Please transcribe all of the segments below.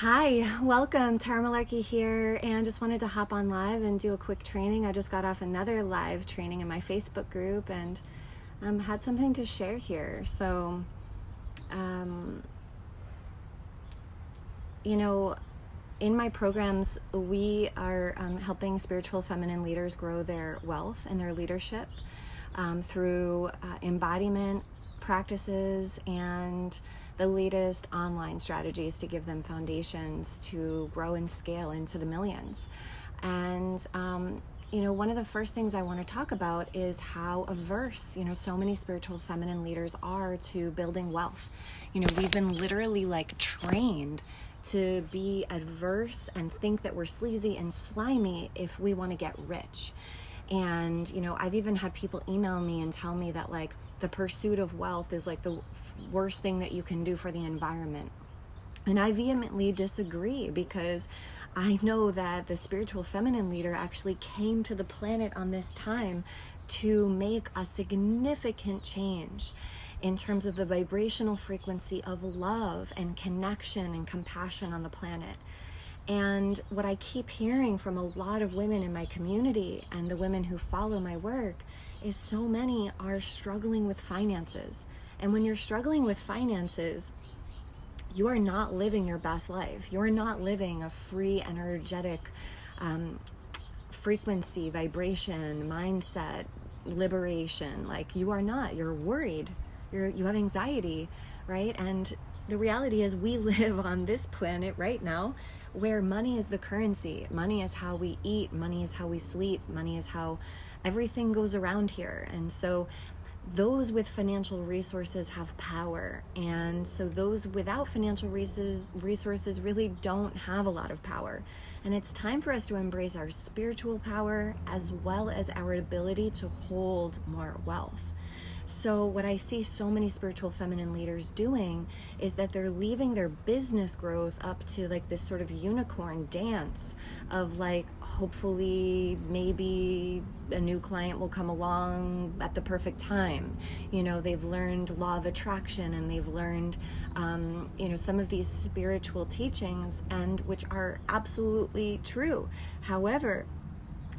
Hi, welcome. Tara Malarkey here, and just wanted to hop on live and do a quick training. I just got off another live training in my Facebook group and had something to share here. So, in my programs, we are helping spiritual feminine leaders grow their wealth and their leadership through embodiment practices and the latest online strategies to give them foundations to grow and scale into the millions. And one of the first things I want to talk about is how averse so many spiritual feminine leaders are to building wealth. We've been literally trained to be adverse and think that we're sleazy and slimy if we want to get rich. And I've even had people email me and tell me that the pursuit of wealth is the worst thing that you can do for the environment. And I vehemently disagree, because I know that the spiritual feminine leader actually came to the planet on this time to make a significant change in terms of the vibrational frequency of love and connection and compassion on the planet. And what I keep hearing from a lot of women in my community and the women who follow my work is so many are struggling with finances. And when you're struggling with finances, you are not living your best life. You're not living a free, energetic frequency, vibration, mindset, liberation. You are not. You're worried. You have anxiety, right? And the reality is we live on this planet right now where money is the currency. Money is how we eat. Money is how we sleep. Money is how everything goes around here. And so those with financial resources have power. And so those without financial resources really don't have a lot of power. And it's time for us to embrace our spiritual power as well as our ability to hold more wealth. So what I see so many spiritual feminine leaders doing is that they're leaving their business growth up to this sort of unicorn dance of hopefully maybe a new client will come along at the perfect time. They've learned law of attraction, and they've learned some of these spiritual teachings, and which are absolutely true. However,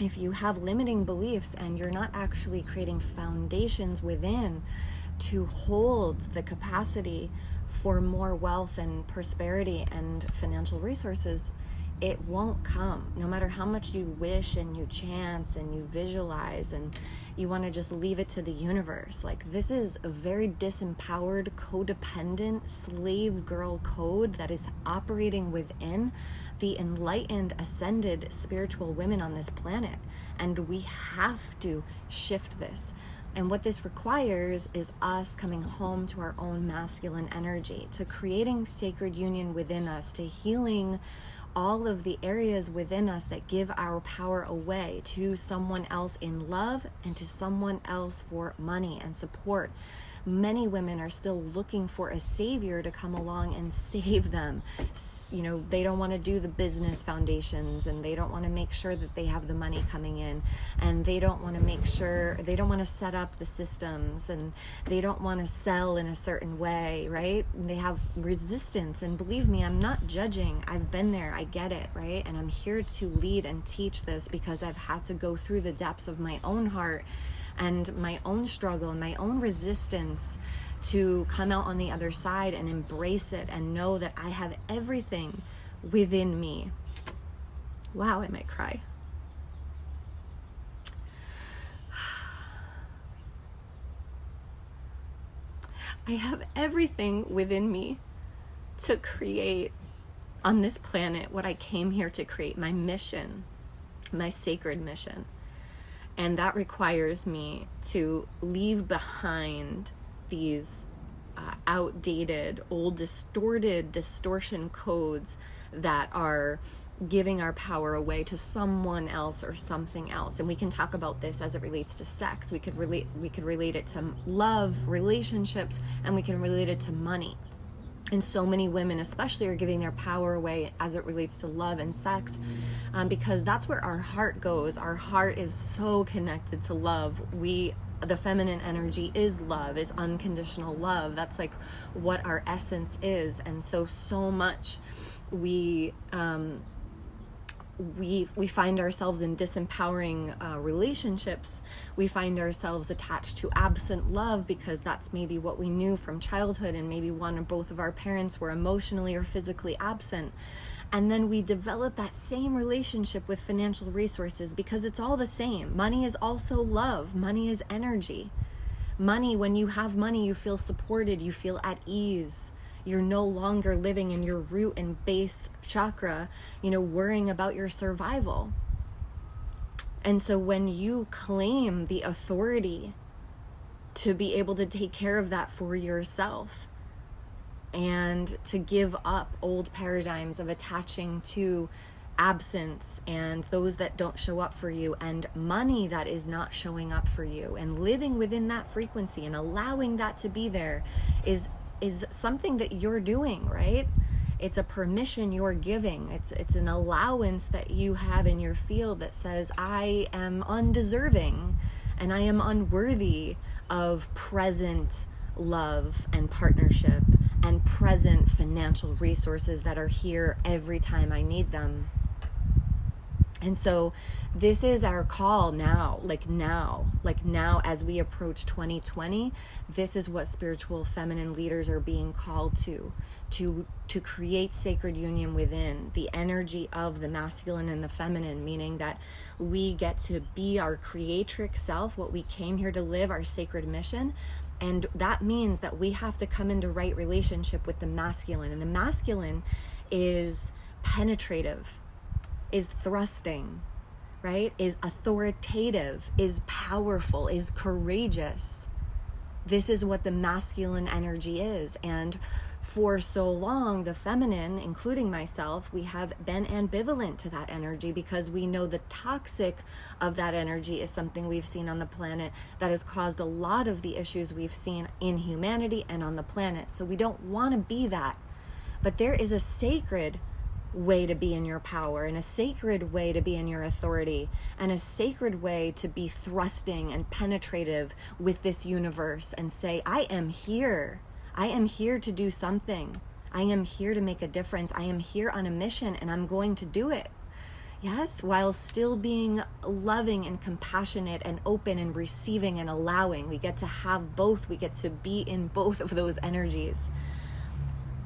if you have limiting beliefs and you're not actually creating foundations within to hold the capacity for more wealth and prosperity and financial resources, it won't come. No matter how much you wish and you chance and you visualize and you want to just leave it to the universe. This is a very disempowered, codependent, slave girl code that is operating within the enlightened, ascended spiritual women on this planet. And we have to shift this. And what this requires is us coming home to our own masculine energy, to creating sacred union within us, to healing all of the areas within us that give our power away to someone else in love and to someone else for money and support. Many women are still looking for a savior to come along and save them. They don't want to do the business foundations, and they don't want to make sure that they have the money coming in, and they don't want to set up the systems, and they don't want to sell in a certain way, right? And they have resistance, and believe me, I'm not judging. I've been there. I get it, right? And I'm here to lead and teach this because I've had to go through the depths of my own heart and my own struggle and my own resistance to come out on the other side and embrace it and know that I have everything within me. Wow, I might cry. I have everything within me to create on this planet what I came here to create, my mission, my sacred mission. And that requires me to leave behind these outdated, old, distorted distortion codes that are giving our power away to someone else or something else. And we can talk about this as it relates to sex. We could relate it to love, relationships, and we can relate it to money. And so many women especially are giving their power away as it relates to love and sex, because that's where our heart goes. Our heart is so connected to love. The feminine energy is love, is unconditional love. That's what our essence is. And so much we find ourselves in disempowering relationships. We find ourselves attached to absent love because that's maybe what we knew from childhood, and maybe one or both of our parents were emotionally or physically absent. And then we develop that same relationship with financial resources because it's all the same. Money is also love. Money is energy. Money, when you have money, you feel supported, you feel at ease. You're no longer living in your root and base chakra, worrying about your survival. And so when you claim the authority to be able to take care of that for yourself, and to give up old paradigms of attaching to absence and those that don't show up for you, and money that is not showing up for you, and living within that frequency and allowing that to be there is something that you're doing, right? It's a permission you're giving. It's an allowance that you have in your field that says, I am undeserving and I am unworthy of present love and partnership and present financial resources that are here every time I need them. And so this is our call now, now as we approach 2020, this is what spiritual feminine leaders are being called to create sacred union within the energy of the masculine and the feminine, meaning that we get to be our creatrix self, what we came here to live, our sacred mission. And that means that we have to come into right relationship with the masculine. And the masculine is penetrative, is thrusting, right? Is authoritative, is powerful, is courageous. This is what the masculine energy is. And for so long, the feminine, including myself, we have been ambivalent to that energy because we know the toxic of that energy is something we've seen on the planet that has caused a lot of the issues we've seen in humanity and on the planet. So we don't want to be that. But there is a sacred way to be in your power, and a sacred way to be in your authority, and a sacred way to be thrusting and penetrative with this universe and say, I am here. I am here to do something. I am here to make a difference. I am here on a mission, and I'm going to do it. Yes, while still being loving and compassionate and open and receiving and allowing. We get to have both. We get to be in both of those energies.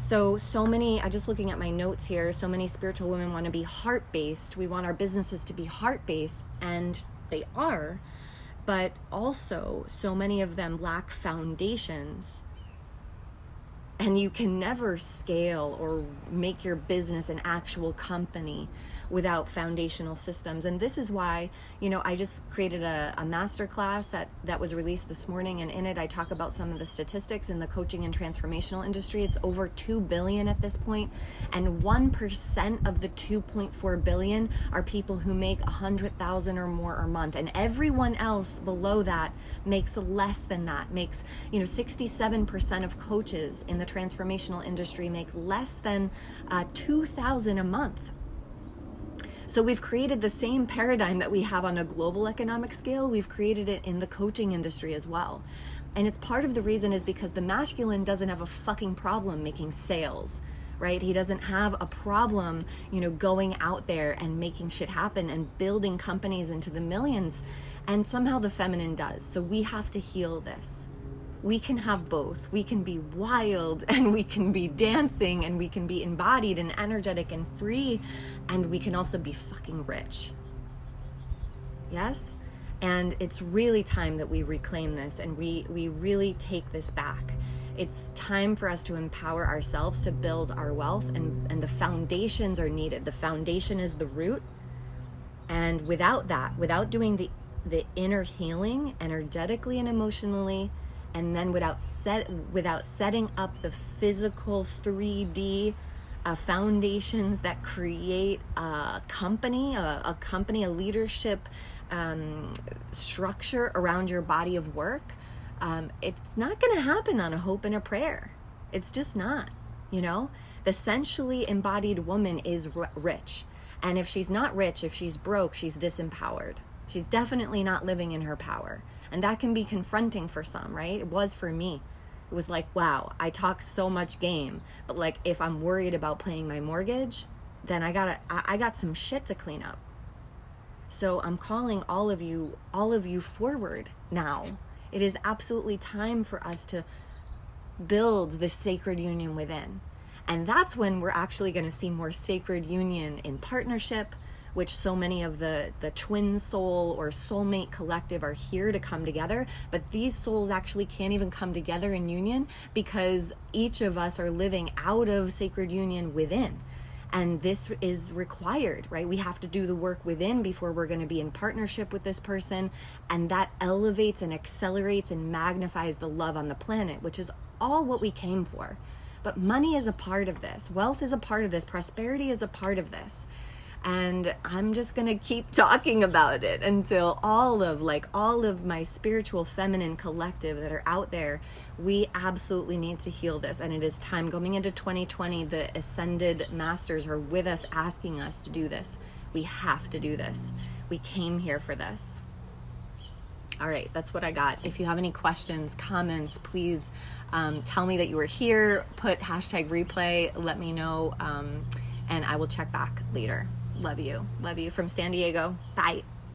So many, I'm just looking at my notes here, so many spiritual women want to be heart-based. We want our businesses to be heart-based, and they are, but also so many of them lack foundations. And you can never scale or make your business an actual company without foundational systems. And this is why, I just created a masterclass that was released this morning. And in it, I talk about some of the statistics in the coaching and transformational industry. It's over 2 billion at this point. And 1% of the 2.4 billion are people who make 100,000 or more a month. And everyone else below that makes less than that, makes, 67% of coaches in the transformational industry make less than 2,000 a month. So we've created the same paradigm that we have on a global economic scale. We've created it in the coaching industry as well. And it's part of the reason is because the masculine doesn't have a fucking problem making sales, right? He doesn't have a problem, going out there and making shit happen and building companies into the millions. And somehow the feminine does. So we have to heal this. We can have both. We can be wild, and we can be dancing, and we can be embodied and energetic and free, and we can also be fucking rich. Yes? And it's really time that we reclaim this and we really take this back. It's time for us to empower ourselves to build our wealth, and the foundations are needed. The foundation is the root. And without that, without doing the inner healing energetically and emotionally, and then without setting up the physical 3D foundations that create a company, a leadership structure around your body of work, it's not going to happen on a hope and a prayer. It's just not, The sensually embodied woman is rich. And if she's not rich, if she's broke, she's disempowered. She's definitely not living in her power. And that can be confronting for some, right? It was for me. It was like, wow, I talk so much game, but like if I'm worried about paying my mortgage, then I got some shit to clean up. So I'm calling all of you forward now. It is absolutely time for us to build this sacred union within. And that's when we're actually going to see more sacred union in partnership, which so many of the twin soul or soulmate collective are here to come together. But these souls actually can't even come together in union because each of us are living out of sacred union within. And this is required, right? We have to do the work within before we're going to be in partnership with this person. And that elevates and accelerates and magnifies the love on the planet, which is all what we came for. But money is a part of this. Wealth is a part of this. Prosperity is a part of this. And I'm just going to keep talking about it until all of my spiritual feminine collective that are out there, we absolutely need to heal this. And it is time. Going into 2020, the ascended masters are with us, asking us to do this. We have to do this. We came here for this. All right, that's what I got. If you have any questions, comments, please tell me that you were here. Put #replay. Let me know, and I will check back later. Love you. Love you from San Diego. Bye.